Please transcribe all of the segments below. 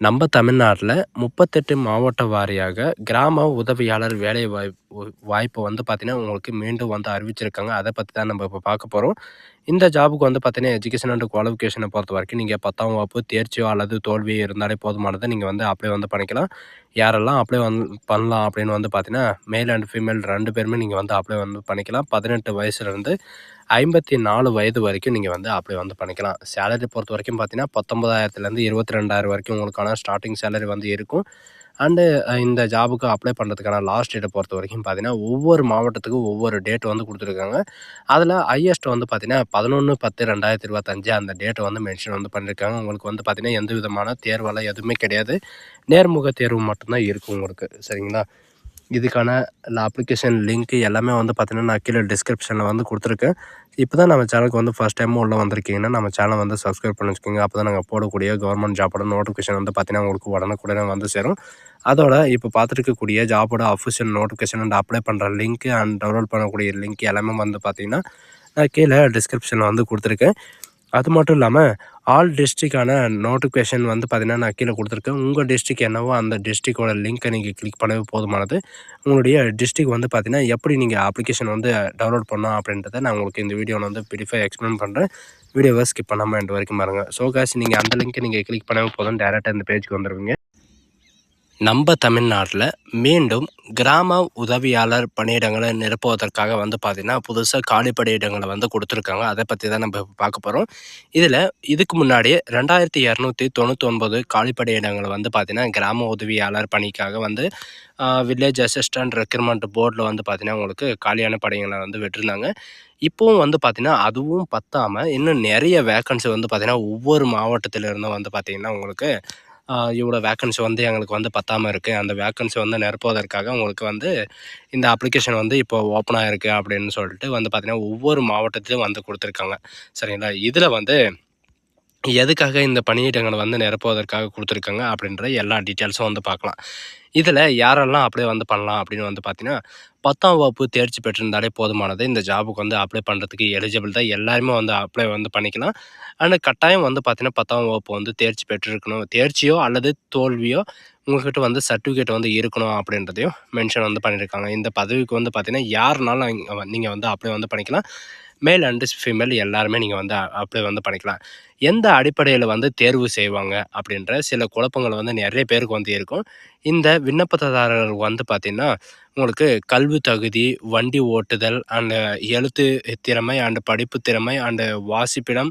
நம்ம தமிழ்நாட்டில் 38 மாவட்ட வாரியாக கிராம உதவியாளர் வேலை வாய்ப்பு வந்து பார்த்தீங்கன்னா உங்களுக்கு மீண்டும் வந்து அறிவிச்சிருக்காங்க. அதை பற்றி தான் நம்ம இப்போ பார்க்க போகிறோம். இந்த ஜாபுக்கு வந்து பார்த்தீங்கன்னா எஜுகேஷன் அண்ட் குவாலிஃபிகேஷனை பொறுத்த வரைக்கும் நீங்கள் 10ஆம் வகுப்பு தேர்ச்சியோ அல்லது தோல்வியோ இருந்தாலே போதுமானதை நீங்கள் வந்து அப்ளை வந்து பண்ணிக்கலாம். யாரெல்லாம் அப்ளை பண்ணலாம் அப்படின்னு வந்து பார்த்தீங்கன்னா மேல் அண்ட் ஃபீமேல் 2 பேருமே நீங்கள் வந்து அப்ளை வந்து பண்ணிக்கலாம். 18 வயசுலேருந்து 54 வயது வரைக்கும் நீங்கள் வந்து அப்ளை வந்து பண்ணிக்கலாம். சேலரி பொறுத்த வரைக்கும் பார்த்தீங்கன்னா 19,000லேருந்து 22,000 வரைக்கும் உங்களுக்கான ஸ்டார்டிங் சேலரி வந்து இருக்கும். அண்டு இந்த ஜாபுக்கு அப்ளை பண்ணுறதுக்கான லாஸ்ட் டேட்டை பொறுத்த வரைக்கும் பார்த்தீங்கன்னா ஒவ்வொரு மாவட்டத்துக்கும் ஒவ்வொரு டேட் வந்து கொடுத்துருக்காங்க. அதில் ஹையஸ்ட் வந்து பார்த்தீங்கன்னா 11/10/2025 அந்த டேட்டை வந்து மென்ஷன் வந்து பண்ணியிருக்காங்க. உங்களுக்கு வந்து பார்த்தீங்கன்னா எந்த விதமான தேர்வெல்லாம் எதுவுமே கிடையாது. நேர்முக தேர்வு மட்டும்தான் இருக்கும் உங்களுக்கு. சரிங்களா? இதுக்கான அப்ளிகேஷன் லிங்க் எல்லாமே வந்து பார்த்தீங்கன்னா நான் கீழே டிஸ்கிரிப்ஷனில் வந்து கொடுத்துருக்கேன். இப்போ தான் நம்ம சேனலுக்கு வந்து ஃபஸ்ட் டைம் உள்ளே வந்திருக்கீங்கன்னா நம்ம சேனலை வந்து சப்ஸ்கிரைப் பண்ணி வச்சுக்கோங்க. அப்போ தான் நாங்கள் போடக்கூடிய கவர்மெண்ட் ஜாபோட நோட்டிஃபிகேஷன் வந்து பார்த்தீங்கன்னா உங்களுக்கு உடனுக்குடனே வந்து சேரும். அதோட இப்போ பார்த்துருக்கக்கூடிய ஜாபோட அஃபிஷியல் நோட்டிஃபிகேஷன் அண்ட் அப்ளை பண்ணுற லிங்க் அண்ட் டவுன்லோட் பண்ணக்கூடிய லிங்க் எல்லாமே வந்து பார்த்தீங்கன்னா நான் கீழே டிஸ்கிரிப்ஷனில் வந்து கொடுத்துருக்கேன். அது மட்டும் இல்லாமல் ஆல் டிஸ்ட்ரிக்டான நோட்டிஃபிகேஷன் வந்து பார்த்தீங்கன்னா நான் கீழே கொடுத்துருக்கேன். உங்கள் டிஸ்ட்ரிக் என்னவோ அந்த டிஸ்ட்ரிக்டோட லிங்க்கை நீங்கள் கிளிக் பண்ணவே போதுமானது. உங்களுடைய டிஸ்ட்ரிக் வந்து பார்த்தீங்கன்னா எப்படி நீங்கள் அப்ளிகேஷன் வந்து டவுன்லோட் பண்ணணும் அப்படின்றத நான் உங்களுக்கு இந்த வீடியோவில் வந்து ப்ரீஃபாக எக்ஸ்பிளைன் பண்ணுறேன். வீடியோவை ஸ்கிப் பண்ணாமல் எண்டு வரைக்கும் பாருங்கள். ஸோ காய்ஸ், நீங்கள் அந்த லிங்க்கை நீங்கள் கிளிக் பண்ணவே போதும், டேரெக்டாக இந்த பேஜுக்கு வந்துடுவீங்க. நம்ம தமிழ்நாட்டில் மீண்டும் கிராம உதவியாளர் பணியிடங்களை நிரப்புவதற்காக வந்து பார்த்திங்கன்னா புதுசாக காலி பணியிடங்களை வந்து கொடுத்துருக்காங்க. அதை பற்றி தான் நம்ம பார்க்க போகிறோம். இதில் இதுக்கு முன்னாடியே 2299 காலி பணியிடங்களை வந்து பார்த்திங்கன்னா கிராம உதவியாளர் பணிக்காக வந்து வில்லேஜ் அசிஸ்டன்ட் ரெக்ரூட்மெண்ட் போர்டில் வந்து பார்த்திங்கன்னா உங்களுக்கு காலியான பணிகளை வந்து விட்டுருந்தாங்க. இப்போவும் வந்து பார்த்திங்கன்னா அதுவும் பத்தாமல் இன்னும் நிறைய வேக்கன்சி வந்து பார்த்திங்கன்னா ஒவ்வொரு மாவட்டத்திலிருந்தும் வந்து பார்த்திங்கன்னா உங்களுக்கு இவ்வளோ வேக்கன்சி வந்து எங்களுக்கு வந்து பத்தாமல் இருக்குது. அந்த வேக்கன்சி வந்து நிரப்புவதற்காக உங்களுக்கு வந்து இந்த அப்ளிகேஷன் வந்து இப்போ ஓப்பன் ஆகிருக்கு அப்படின்னு சொல்லிட்டு வந்து பார்த்திங்கன்னா ஒவ்வொரு மாவட்டத்திலும் வந்து கொடுத்துருக்காங்க. சரிங்களா? இதில் வந்து எதுக்காக இந்த பணியிடங்களை வந்து நிரப்புவதற்காக கொடுத்துருக்காங்க அப்படின்ற எல்லா டீட்டெயில்ஸும் வந்து பார்க்கலாம். இதில் யாரெல்லாம் அப்ளை வந்து பண்ணலாம் அப்படின்னு வந்து பார்த்தீங்கன்னா 10ஆம் வகுப்பு தேர்ச்சி பெற்றிருந்தாலே போதுமானது. இந்த ஜாபுக்கு வந்து அப்ளை பண்ணுறதுக்கு எலிஜிபிள் தான். எல்லாருமே வந்து அப்ளை வந்து பண்ணிக்கலாம். ஆனால் கட்டாயம் வந்து பார்த்தீங்கன்னா 10ஆம் வகுப்பு வந்து தேர்ச்சி பெற்றிருக்கணும். தேர்ச்சியோ அல்லது தோல்வியோ உங்கள்கிட்ட வந்து சர்டிஃபிகேட் வந்து இருக்கணும் அப்படின்றதையும் மென்ஷன் வந்து பண்ணியிருக்காங்க. இந்த பதவிக்கு வந்து பார்த்தீங்கன்னா யாருனாலும் நீங்கள் வந்து அப்ளை வந்து பண்ணிக்கலாம். மேல் அண்டு ஃபீமேல் எல்லாருமே நீங்கள் வந்து அப்ளை வந்து பண்ணிக்கலாம். எந்த அடிப்படையில் வந்து தேர்வு செய்வாங்க அப்படின்ற சில குழப்பங்கள் வந்து நிறைய பேருக்கு வந்து இருக்கும். இந்த விண்ணப்பதாரர்கள் வந்து பார்த்திங்கன்னா உங்களுக்கு கல்வி தகுதி, வண்டி ஓட்டுதல் அண்டு எழுத்து திறமை அண்டு படிப்பு திறமை அண்டு வாசிப்பிடம்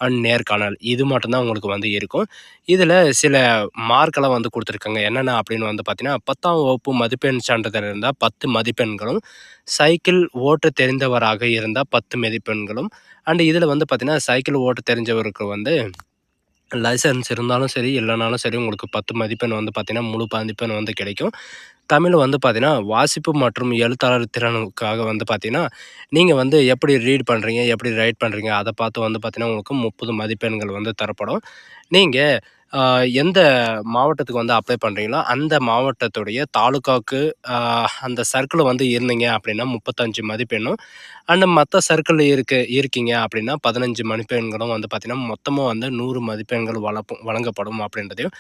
அண்ட் நேர்காணல் இது மட்டும்தான் உங்களுக்கு வந்து இருக்கும். இதில் சில மார்க்கெல்லாம் வந்து கொடுத்துருக்காங்க. என்னென்ன அப்படின்னு வந்து பார்த்தீங்கன்னா 10ஆம் வகுப்பு மதிப்பெண் சான்றிதழ் இருந்தால் 10 மதிப்பெண்களும், சைக்கிள் ஓட்ட தெரிந்தவராக இருந்தால் 10 மதிப்பெண்களும் அண்டு இதில் வந்து பார்த்தீங்கன்னா சைக்கிள் ஓட்ட தெரிஞ்சவருக்கு வந்து லைசன்ஸ் இருந்தாலும் சரி இல்லைனாலும் சரி உங்களுக்கு 10 மதிப்பெண் வந்து பார்த்தீங்கன்னா முழு மதிப்பெண் வந்து கிடைக்கும். தமிழ் வந்து பார்த்தீங்கன்னா வாசிப்பு மற்றும் எழுத்தாளர் திறனுக்காக வந்து பார்த்தீங்கன்னா நீங்கள் வந்து எப்படி ரீட் பண்ணுறீங்க, எப்படி ரைட் பண்ணுறீங்க அதை பார்த்து வந்து பார்த்தீங்கன்னா உங்களுக்கு 30 மதிப்பெண்கள் வந்து தரப்படும். நீங்கள் எந்த மாவட்டத்துக்கு வந்து அப்ளை பண்ணுறீங்களோ அந்த மாவட்டத்துடைய தாலுக்காவுக்கு அந்த சர்க்கிள் வந்து இருந்தீங்க அப்படின்னா 35 மதிப்பெண்ணும் அண்ட் மற்ற சர்க்கிள் இருக்கீங்க அப்படின்னா 15 மதிப்பெண்களும் வந்து பார்த்திங்கன்னா மொத்தமாக வந்து 100 மதிப்பெண்கள் வழங்கப்படும் அப்படின்றதையும்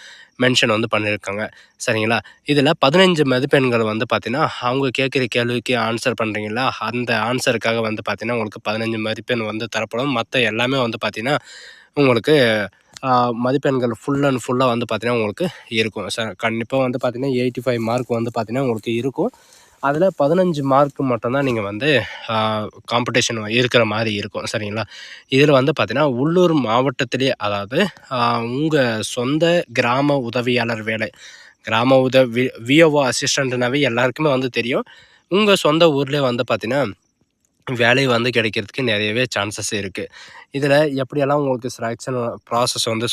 மென்ஷன் வந்து பண்ணியிருக்காங்க. சரிங்களா? இதில் 15 மதிப்பெண்கள் வந்து பார்த்திங்கன்னா அவங்க கேட்குற கேள்விக்கு ஆன்சர் பண்ணுறீங்களா அந்த ஆன்சருக்காக வந்து பார்த்திங்கன்னா உங்களுக்கு 15 மதிப்பெண் வந்து தரப்படும். மற்ற எல்லாமே வந்து பார்த்திங்கன்னா உங்களுக்கு மதிப்பெண்கள் ஃபுல் அண்ட் ஃபுல்லாக வந்து பார்த்திங்கன்னா உங்களுக்கு இருக்கும். கண்டிப்பாக வந்து பார்த்திங்கன்னா 85 மார்க் வந்து பார்த்திங்கன்னா உங்களுக்கு இருக்கும். அதில் 15 மார்க் மட்டும்தான் நீங்கள் வந்து காம்படிஷன் இருக்கிற மாதிரி இருக்கும். சரிங்களா? இதில் வந்து பார்த்திங்கன்னா உள்ளூர் மாவட்டத்திலே அதாவது உங்கள் சொந்த கிராம உதவியாளர் வேலை, கிராம விஓஓ அசிஸ்டண்ட்னாவே எல்லாருக்குமே வந்து தெரியும். உங்கள் சொந்த ஊர்லேயே வந்து பார்த்திங்கன்னா வேலை வந்து கிடைக்கிறதுக்கு நிறையவே சான்சஸ் இருக்குது. இதில் எப்படியெல்லாம் உங்களுக்கு செலெக்ஷன் ப்ராசஸ் வந்து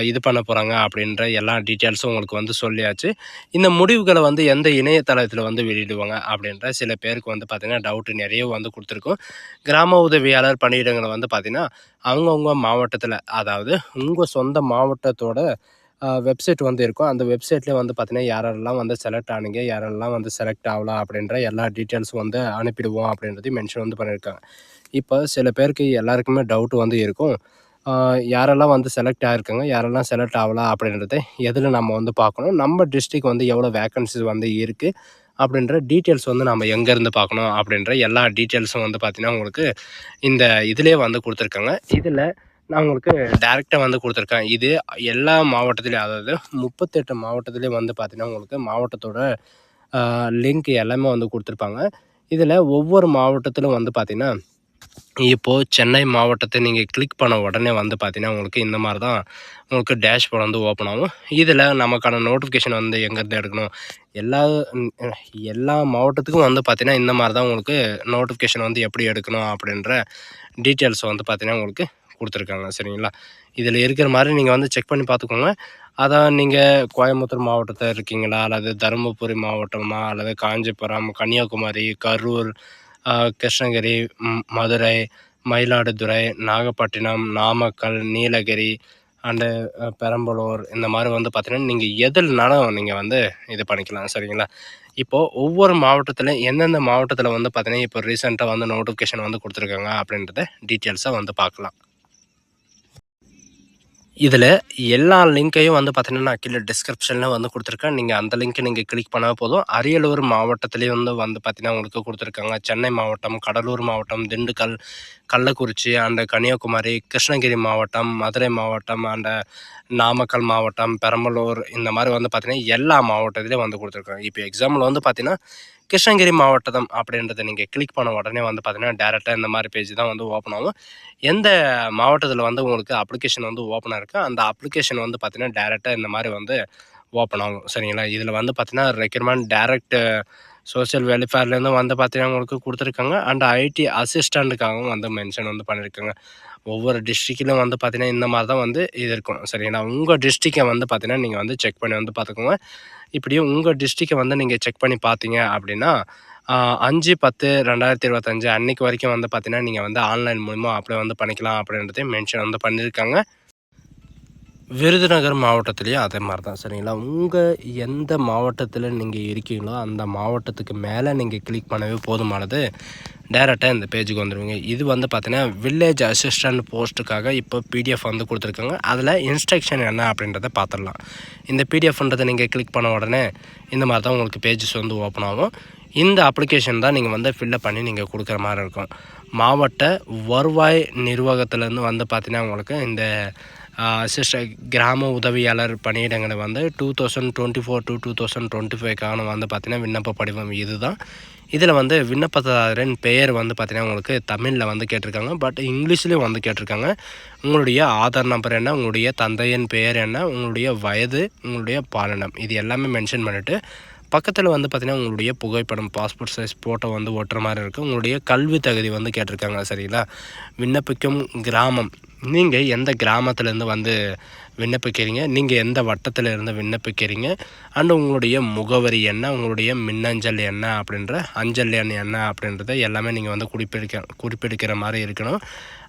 இது பண்ண போகிறாங்க அப்படின்ற எல்லா டீட்டெயில்ஸும் உங்களுக்கு வந்து சொல்லியாச்சு. இந்த முடிவுகளை வந்து எந்த இணையதளத்தில் வந்து வெளியிடுவாங்க அப்படின்ற சில பேருக்கு வந்து பார்த்திங்கன்னா டவுட்டு நிறைய வந்து கொடுத்துருக்கோம். கிராம உதவியாளர் பணியிடங்களை வந்து பார்த்திங்கன்னா அவங்கவுங்க மாவட்டத்தில் அதாவது உங்கள் சொந்த மாவட்டத்தோட வெப்சைட் வந்து இருக்கும். அந்த வெப்சைட்லேயே வந்து பார்த்திங்கன்னா யாரெல்லாம் வந்து செலக்ட் ஆனீங்க, யாரெல்லாம் வந்து செலக்ட் ஆகலாம் அப்படின்ற எல்லா டீட்டெயில்ஸும் வந்து அனுப்பிடுவோம் அப்படின்றதையும் மென்ஷன் வந்து பண்ணியிருக்காங்க. இப்போ சில பேருக்கு எல்லாருக்குமே டவுட் வந்து இருக்கும். யாரெல்லாம் வந்து செலக்ட் ஆகிருக்காங்க, யாரெல்லாம் செலக்ட் ஆகல அப்படின்றத எதில் நம்ம வந்து பார்க்கணும். நம்ம டிஸ்ட்ரிக்ட் வந்து எவ்வளோ வேக்கன்சிஸ் வந்து இருக்குது அப்படின்ற டீட்டெயில்ஸ் வந்து நம்ம எங்கேருந்து பார்க்கணும் அப்படின்ற எல்லா டீட்டெயில்ஸும் வந்து பார்த்திங்கன்னா உங்களுக்கு இந்த இதிலே வந்து கொடுத்துருக்காங்க. இதில் நான் உங்களுக்கு டைரெக்டாக வந்து கொடுத்துருக்கேன். இது எல்லா மாவட்டத்துலேயும், அதாவது 38 மாவட்டத்துலேயும் வந்து பார்த்திங்கன்னா உங்களுக்கு மாவட்டத்தோட லிங்க் எல்லாமே வந்து கொடுத்துருப்பாங்க. இதில் ஒவ்வொரு மாவட்டத்திலும் வந்து பார்த்திங்கன்னா, இப்போது சென்னை மாவட்டத்தை நீங்கள் கிளிக் பண்ண உடனே வந்து பார்த்திங்கன்னா உங்களுக்கு இந்த மாதிரி தான் உங்களுக்கு டேஷ்போர்ட் வந்து ஓப்பன் ஆகும். இதில் நமக்கான நோட்டிஃபிகேஷன் வந்து எங்கேருந்து எடுக்கணும், எல்லா எல்லா மாவட்டத்துக்கும் வந்து பார்த்திங்கன்னா இந்த மாதிரி தான் உங்களுக்கு நோட்டிஃபிகேஷன் வந்து எப்படி எடுக்கணும் அப்படின்ற டீட்டெயில்ஸ் வந்து பார்த்திங்கன்னா உங்களுக்கு கொடுத்துருக்காங்க. சரிங்களா, இதில் இருக்கிற மாதிரி நீங்கள் வந்து செக் பண்ணி பார்த்துக்கோங்க. அதான் நீங்கள் கோயம்புத்தூர் மாவட்டத்தில் இருக்கீங்களா, அல்லது தருமபுரி மாவட்டமா, அல்லது காஞ்சிபுரம், கன்னியாகுமரி, கரூர், கிருஷ்ணகிரி, மதுரை, மயிலாடுதுறை, நாகப்பட்டினம், நாமக்கல், நீலகிரி அண்டு பெரம்பலூர், இந்த மாதிரி வந்து பார்த்திங்கன்னா நீங்கள் எதுலனாலும் நீங்கள் வந்து இது பண்ணிக்கலாம். சரிங்களா, இப்போது ஒவ்வொரு மாவட்டத்தில் எந்தெந்த மாவட்டத்தில் வந்து பார்த்திங்கன்னா இப்போ ரீசெண்டாக வந்து நோட்டிஃபிகேஷன் வந்து கொடுத்துருக்காங்க அப்படின்றத டீட்டெயில்ஸாக வந்து பார்க்கலாம். இதில் எல்லா லிங்க்கையும் வந்து பார்த்திங்கன்னா நான் கீழே டிஸ்கிரிப்ஷனில் வந்து கொடுத்துருக்கேன். நீங்கள் அந்த லிங்க்கை நீங்கள் கிளிக் பண்ணால் போதும். அரியலூர் மாவட்டத்துலேயும் வந்து பார்த்திங்கன்னா உங்களுக்கு கொடுத்துருக்காங்க. சென்னை மாவட்டம், கடலூர் மாவட்டம், திண்டுக்கல், கள்ளக்குறிச்சி அண்டு கன்னியாகுமரி, கிருஷ்ணகிரி மாவட்டம், மதுரை மாவட்டம் அண்டு நாமக்கல் மாவட்டம், பெரம்பலூர், இந்த மாதிரி வந்து பார்த்திங்கன்னா எல்லா மாவட்டத்துலேயும் வந்து கொடுத்துருக்காங்க. இப்போ எக்ஸாம்பிள் வந்து பார்த்திங்கன்னா கிருஷ்ணகிரி மாவட்டம் அப்படின்றத நீங்கள் கிளிக் பண்ண உடனே வந்து பார்த்திங்கன்னா டேரெக்டாக இந்த மாதிரி பேஜ் தான் வந்து ஓப்பன் ஆகும். எந்த மாவட்டத்தில் வந்து உங்களுக்கு அப்ளிகேஷன் வந்து ஓப்பன் ஆகிருக்கு, அந்த அப்ளிகேஷன் வந்து பார்த்திங்கன்னா டேரெக்டாக இந்த மாதிரி வந்து ஓப்பன் ஆகும். சரிங்களா, இதில் வந்து பார்த்திங்கன்னா ரெக்ரூட்மெண்ட் டேரெக்ட் சோஷியல் வெல்ஃபேர்லேருந்து வந்து பார்த்திங்கன்னா உங்களுக்கு கொடுத்துருக்காங்க. அண்ட் ஐடி அசிஸ்டண்ட்டுக்காகவும் வந்து மென்ஷன் வந்து பண்ணியிருக்காங்க. ஒவ்வொரு டிஸ்ட்ரிக்ட்லையும் வந்து பார்த்திங்கன்னா இந்த மாதிரி தான் வந்து இது இருக்கும். சரிங்களா, உங்கள் டிஸ்ட்ரிக்கை வந்து பார்த்திங்கன்னா நீங்கள் வந்து செக் பண்ணி வந்து பார்த்துக்கோங்க. இப்படியும் உங்கள் டிஸ்ட்ரிக்கை வந்து நீங்கள் செக் பண்ணி பார்த்தீங்க அப்படின்னா 5/10/2025 அன்னைக்கு வரைக்கும் வந்து பார்த்திங்கன்னா நீங்கள் வந்து ஆன்லைன் மூலிமா அப்ளை வந்து பண்ணிக்கலாம் அப்படின்றதையும் மென்ஷன் வந்து பண்ணியிருக்காங்க. விருதுநகர் மாவட்டத்துலேயும் அதே மாதிரி தான். சரிங்களா, உங்கள் எந்த மாவட்டத்தில் நீங்கள் இருக்கீங்களோ அந்த மாவட்டத்துக்கு மேலே நீங்கள் கிளிக் பண்ணவே போதுமானது, டேரெக்டாக இந்த பேஜுக்கு வந்துடுவீங்க. இது வந்து பார்த்திங்கன்னா வில்லேஜ் அசிஸ்டன்ட் போஸ்ட்டுக்காக இப்போ பிடிஎஃப் வந்து கொடுத்துருக்காங்க. அதில் இன்ஸ்ட்ரக்ஷன் என்ன அப்படின்றத பார்த்துடலாம். இந்த பிடிஎஃப்ன்றதை நீங்கள் கிளிக் பண்ண உடனே இந்த மாதிரி தான் உங்களுக்கு பேஜஸ் வந்து ஓப்பன் ஆகும். இந்த அப்ளிகேஷன் தான் நீங்கள் வந்து ஃபில்லப் பண்ணி நீங்கள் கொடுக்குற மாதிரி இருக்கும். மாவட்ட வருவாய் நிர்வாகத்திலேருந்து வந்து பார்த்திங்கன்னா உங்களுக்கு இந்த கிராம உதவியாளர் பணியிடங்களை வந்து 2024 to 2025க்கான வந்து பார்த்திங்கன்னா விண்ணப்ப படிவம் இது தான். இதில் வந்து விண்ணப்பதாரரின் பெயர் வந்து பார்த்திங்கன்னா உங்களுக்கு தமிழில் வந்து கேட்டிருக்காங்க. பட் இங்கிலீஷ்லேயும் வந்து கேட்டிருக்காங்க. உங்களுடைய ஆதார் நம்பர் என்ன, உங்களுடைய தந்தையின் பெயர் என்ன, உங்களுடைய வயது, உங்களுடைய பாலினம், இது எல்லாமே மென்ஷன் பண்ணிவிட்டு பக்கத்தில் வந்து பார்த்திங்கன்னா உங்களுடைய புகைப்படம், பாஸ்போர்ட் சைஸ் ஃபோட்டோ வந்து ஒட்டுற மாதிரி இருக்குது. உங்களுடைய கல்வி தகுதி வந்து கேட்டிருக்காங்க. சரிங்களா, விண்ணப்பிக்கும் கிராமம், நீங்கள் எந்த கிராமத்துலேருந்து வந்து விண்ணப்பிக்கிறீங்க, நீங்கள் எந்த வட்டத்தில் இருந்து விண்ணப்பிக்கிறீங்க, அண்டு உங்களுடைய முகவரி என்ன, உங்களுடைய மின்னஞ்சல் என்ன அப்படின்ற அஞ்சல் எண் என்ன அப்படின்றத எல்லாமே நீங்கள் வந்து குறிப்பிடுக்கிற மாதிரி இருக்கணும்.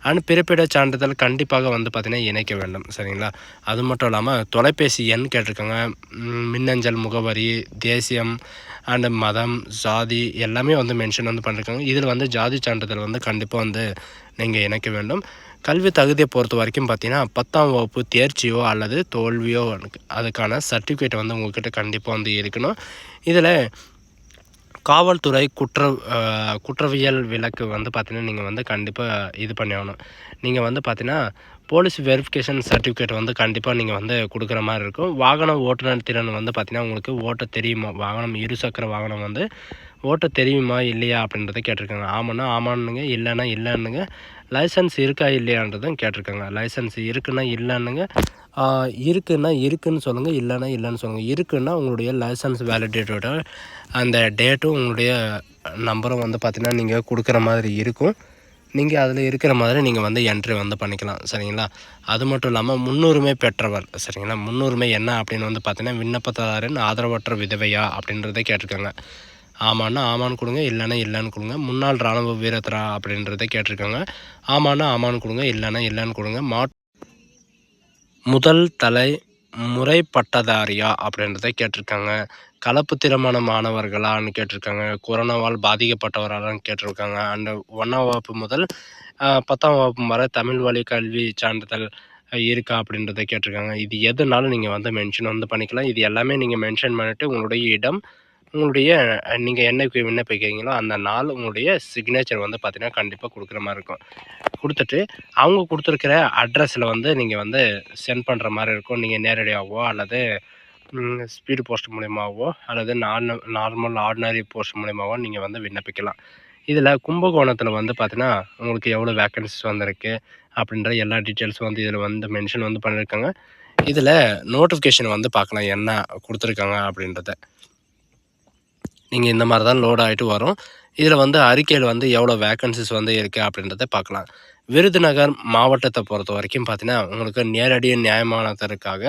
அண்ட் பிறப்பிட சான்றிதழ் கண்டிப்பாக வந்து பார்த்திங்கன்னா இணைக்க வேண்டும். சரிங்களா, அது மட்டும் இல்லாமல் தொலைபேசி எண் கேட்டிருக்காங்க, மின்னஞ்சல் முகவரி, தேசியம் அண்டு மதம், ஜாதி எல்லாமே வந்து மென்ஷன் வந்து பண்ணியிருக்காங்க. இதில் வந்து ஜாதி சான்றிதழ் வந்து கண்டிப்பாக வந்து நீங்கள் இணைக்க வேண்டும். கல்வி தகுதியை பொறுத்த வரைக்கும் பார்த்திங்கன்னா 10ஆம் வகுப்பு தேர்ச்சியோ அல்லது தோல்வியோ அதுக்கான சர்டிஃபிகேட் வந்து உங்கள்கிட்ட கண்டிப்பாக வந்து இருக்கணும். இதில் காவல்துறை குற்றவியல் விலக்கு வந்து பார்த்திங்கன்னா நீங்கள் வந்து கண்டிப்பாக இது பண்ணி ஆகணும். நீங்கள் வந்து பார்த்திங்கன்னா போலீஸ் வெரிஃபிகேஷன் சர்டிஃபிகேட் வந்து கண்டிப்பாக நீங்கள் வந்து கொடுக்குற மாதிரி இருக்கும். வாகன ஓட்டுநர் திறன் வந்து பார்த்திங்கன்னா உங்களுக்கு ஓட்ட தெரியுமா, வாகனம் இருசக்கர வாகனம் வந்து ஓட்ட தெரியுமா இல்லையா அப்படின்றத கேட்டிருக்காங்க. ஆமாண்ணா ஆமான்னுங்க, இல்லைன்னா இல்லைன்னுங்க. லைசன்ஸ் இருக்கா இல்லையான்றதும் கேட்டிருக்காங்க. லைசன்ஸ் இருக்குன்னா இல்லைன்னுங்க, இருக்குன்னா இருக்குன்னு சொல்லுங்கள், இல்லைன்னா இல்லைன்னு சொல்லுங்கள். இருக்குன்னா உங்களுடைய லைசன்ஸ் வேலிடேட்டோட அந்த டேட்டும் உங்களுடைய நம்பரும் வந்து பார்த்திங்கன்னா நீங்கள் கொடுக்குற மாதிரி இருக்கும். நீங்கள் அதில் இருக்கிற மாதிரி நீங்கள் வந்து என்ட்ரி வந்து பண்ணிக்கலாம். சரிங்களா, அது மட்டும் இல்லாமல் முன்னுரிமை பெற்றவர். சரிங்களா, முன்னுரிமை என்ன அப்படின்னு வந்து பார்த்திங்கன்னா விண்ணப்பதாரரின் ஆதரவற்ற விதவையா அப்படின்றத கேட்டிருக்காங்க. ஆமான்னா ஆமான்னு கொடுங்க, இல்லைன்னா இல்லைன்னு கொடுங்க. முன்னாள் இராணுவ வீரத்தரா அப்படின்றத கேட்டிருக்காங்க. ஆமான்னா ஆமான்னு கொடுங்க, இல்லைன்னா இல்லைன்னு கொடுங்க. முதல் தலை முறை பட்டதாரியா அப்படின்றத கேட்டிருக்காங்க. கலப்பு திருமண மாணவர்களான்னு கேட்டிருக்காங்க. கொரோனாவால் பாதிக்கப்பட்டவரான்னு கேட்டிருக்காங்க. அண்ட் 1ஆம் வகுப்பு முதல் 10ஆம் வகுப்பு வரை தமிழ் வழி கல்வி சான்றிதழ் இருக்கா அப்படின்றத கேட்டிருக்காங்க. இது எதுனாலும் நீங்க வந்து மென்ஷன் வந்து பண்ணிக்கலாம். இது எல்லாமே நீங்க மென்ஷன் பண்ணிட்டு உங்களுடைய இடம், உங்களுடைய நீங்க என்னைக்கு விண்ணப்பிக்கிறீங்களோ அந்த நாள், உங்களுடைய சிக்னேச்சர் வந்து பார்த்தீங்கன்னா கண்டிப்பா குடுக்குற மாரி இருக்கும். குடுத்துட்டு அவங்க குடுத்துருக்கிற அட்ரஸ்ல வந்து நீங்க வந்து சென்ட் பண்ற மாரி இருக்கும். நீங்க நேரடியாவோ அல்லது ஸ்பீடு போஸ்ட் மூலியமாவோ அல்லது நார்மல் ஆர்டினரி போஸ்ட் மூலியமாவோ நீங்க வந்து விண்ணப்பிக்கலாம். இதில் கும்பகோணத்தில் வந்து பார்த்தீங்கன்னா உங்களுக்கு எவ்வளோ வேக்கன்சிஸ் வந்திருக்கு அப்படின்ற எல்லா டீட்டெயில்ஸும் வந்து இதில் வந்து மென்ஷன் வந்து பண்ணியிருக்காங்க. இதில் நோட்டிஃபிகேஷன் வந்து பார்க்கலாம் என்ன கொடுத்துருக்காங்க அப்படின்றத. நீங்கள் இந்த மாதிரி தான் லோட் ஆகிட்டு வரும். இதில் வந்து அறிக்கையில் வந்து எவ்வளோ வேக்கன்சிஸ் வந்து இருக்குது அப்படின்றத பார்க்கலாம். விருதுநகர் மாவட்டத்தை பொறுத்த வரைக்கும் பார்த்தீங்கன்னா உங்களுக்கு நேரடி நியாயமானதற்காக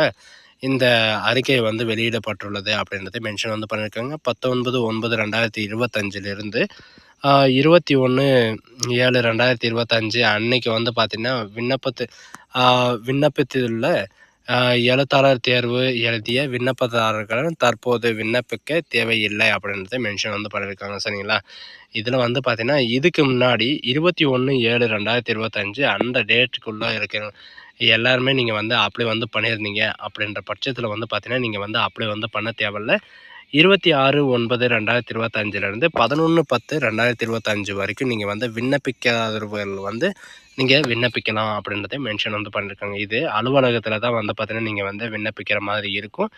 இந்த அறிக்கை வந்து வெளியிடப்பட்டுள்ளது அப்படின்றத மென்ஷன் வந்து பண்ணியிருக்காங்க. 19/9/2025 21/7/2025 அன்னைக்கு வந்து பார்த்தீங்கன்னா விண்ணப்பித்துள்ள எழுத்தாளர் தேர்வு எழுதிய விண்ணப்பதாரர்கள் தற்போது விண்ணப்பிக்க தேவையில்லை அப்படின்றத மென்ஷன் வந்து பண்ணியிருக்காங்க. சரிங்களா? இதில் வந்து பார்த்தீங்கன்னா இதுக்கு முன்னாடி 21/7/2025 அந்த டேட்டுக்குள்ளே இருக்கிற எல்லாருமே நீங்கள் வந்து அப்ளை வந்து பண்ணியிருந்தீங்க அப்படின்ற பட்சத்தில் வந்து பார்த்தீங்கன்னா நீங்கள் வந்து அப்ளை வந்து பண்ண தேவையில்ல. 26/9/2025 11/10/2025 வரைக்கும் நீங்கள் வந்து விண்ணப்பிக்காதவர்கள் வந்து நீங்கள் விண்ணப்பிக்கலாம் அப்படின்றத மென்ஷன் வந்து பண்ணியிருக்காங்க. இது அலுவலகத்தில் தான் வந்து பார்த்தீங்கன்னா நீங்கள் வந்து விண்ணப்பிக்கிற மாதிரி இருக்கும்.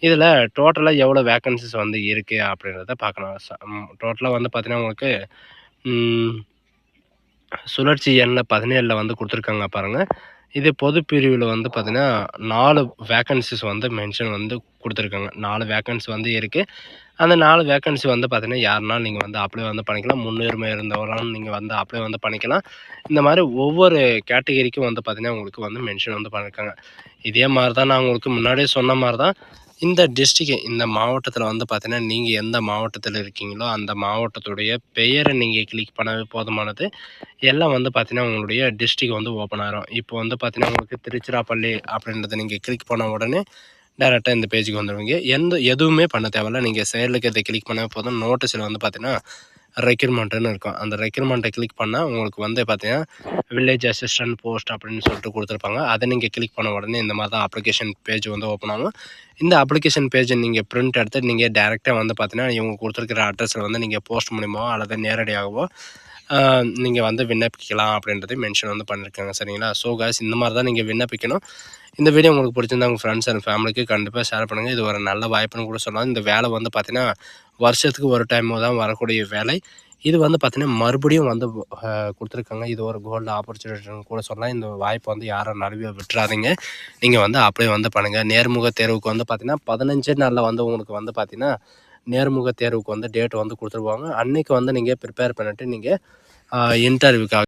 இதில் டோட்டலாக எவ்வளோ வேக்கன்சிஸ் வந்து இருக்குது அப்படின்றத பார்க்கலாம். டோட்டலாக வந்து பார்த்தீங்கன்னா உங்களுக்கு சுழற்சி எண்ணில் 17 வந்து கொடுத்துருக்காங்க பாருங்கள். இது பொது பிரிவில் வந்து பார்த்தீங்கன்னா 4 வேக்கன்சிஸ் வந்து மென்ஷன் வந்து கொடுத்துருக்காங்க. 4 வேக்கன்சி வந்து இருக்குது. அந்த 4 வேக்கன்சி வந்து பார்த்தீங்கன்னா யாருனாலும் நீங்கள் வந்து அப்ளை வந்து பண்ணிக்கலாம். முன்னுரிமை இருந்தவராலும் நீங்கள் வந்து அப்ளை வந்து பண்ணிக்கலாம். இந்த மாதிரி ஒவ்வொரு கேட்டகரிக்கும் வந்து பார்த்தீங்கன்னா உங்களுக்கு வந்து மென்ஷன் வந்து பண்ணியிருக்காங்க. இதே மாதிரி தான் நான் உங்களுக்கு முன்னாடியே சொன்ன மாதிரி தான் இந்த டிஸ்ட்ரிக்ட் இந்த மாவட்டத்தில் வந்து பார்த்தீங்கன்னா நீங்கள் எந்த மாவட்டத்தில் இருக்கீங்களோ அந்த மாவட்டத்துடைய பெயரை நீங்கள் கிளிக் பண்ணவே போதுமானது. எல்லாம் வந்து பார்த்தீங்கன்னா உங்களுடைய டிஸ்ட்ரிக்ட் வந்து ஓப்பன் ஆகிரும். இப்போ வந்து பார்த்தீங்கன்னா உங்களுக்கு திருச்சிராப்பள்ளி அப்படின்றத நீங்கள் கிளிக் பண்ண உடனே டேரெக்டாக இந்த பேஜுக்கு வந்துடுவீங்க. எதுவுமே பண்ண தேவையில்ல. நீங்கள் செயலுக்கு இதை கிளிக் பண்ணவே போதும். நோட்டீஸில் வந்து பார்த்தீங்கன்னா ரெக்யூர்மெண்ட்டுன்னு இருக்கும். அந்த ரெக்யூர்மெண்ட்டை கிளிக் பண்ணால் உங்களுக்கு வந்து பார்த்தீங்கன்னா வில்லேஜ் அசிஸ்டன்ட் போஸ்ட் அப்படின்னு சொல்லிட்டு கொடுத்துருப்பாங்க. அதை நீங்கள் கிளிக் பண்ண உடனே இந்த மாதிரி தான் அப்ளிகேஷன் பேஜ் வந்து ஓப்பன் ஆகும். இந்த அப்ளிகேஷன் பேஜை நீங்கள் பிரிண்ட் எடுத்து நீங்கள் டேரெக்டாக வந்து பார்த்தீங்கன்னா இவங்க கொடுத்துருக்கிற அட்ரஸில் வந்து நீங்கள் போஸ்ட் மூலியமாவோ அல்லது நேரடியாகவோ நீங்கள் வந்து விண்ணப்பிக்கலாம் அப்படின்றது மென்ஷன் வந்து பண்ணியிருக்காங்க. சரிங்களா? ஸோ காய்ஸ் இந்த மாதிரி தான் நீங்கள் விண்ணப்பிக்கணும். இந்த வீடியோ உங்களுக்கு பிடிச்சிருந்தா உங்கள் ஃப்ரெண்ட்ஸ் அண்ட் ஃபேமிலிக்கு கண்டிப்பாக ஷேர் பண்ணுங்கள். இது ஒரு நல்ல வாய்ப்புன்னு கூட சொல்லலாம். இந்த வேலை வந்து பார்த்தீங்கன்னா வருஷத்துக்கு ஒரு டைம் தான் வரக்கூடிய வேலை. இது வந்து பார்த்தீங்கன்னா மறுபடியும் வந்து கொடுத்துருக்காங்க. இது ஒரு கோல்டு ஆப்பர்ச்சுனிட்டின்னு கூட சொல்லலாம். இந்த வாய்ப்பை வந்து யாரும் நழுவி விட்டுறாதீங்க. நீங்கள் வந்து அப்ளை வந்து பண்ணுங்கள். நேர்முக தேர்வுக்கு வந்து பார்த்தீங்கன்னா 15 நாளில் வந்து உங்களுக்கு வந்து பார்த்தீங்கன்னா நேர்முக தேர்வுக்கு வந்து டேட் வந்து கொடுத்துருவாங்க. அன்றைக்கி வந்து நீங்கள் ப்ரிப்பேர் பண்ணிவிட்டு நீங்கள் இன்டர்வியூக்காக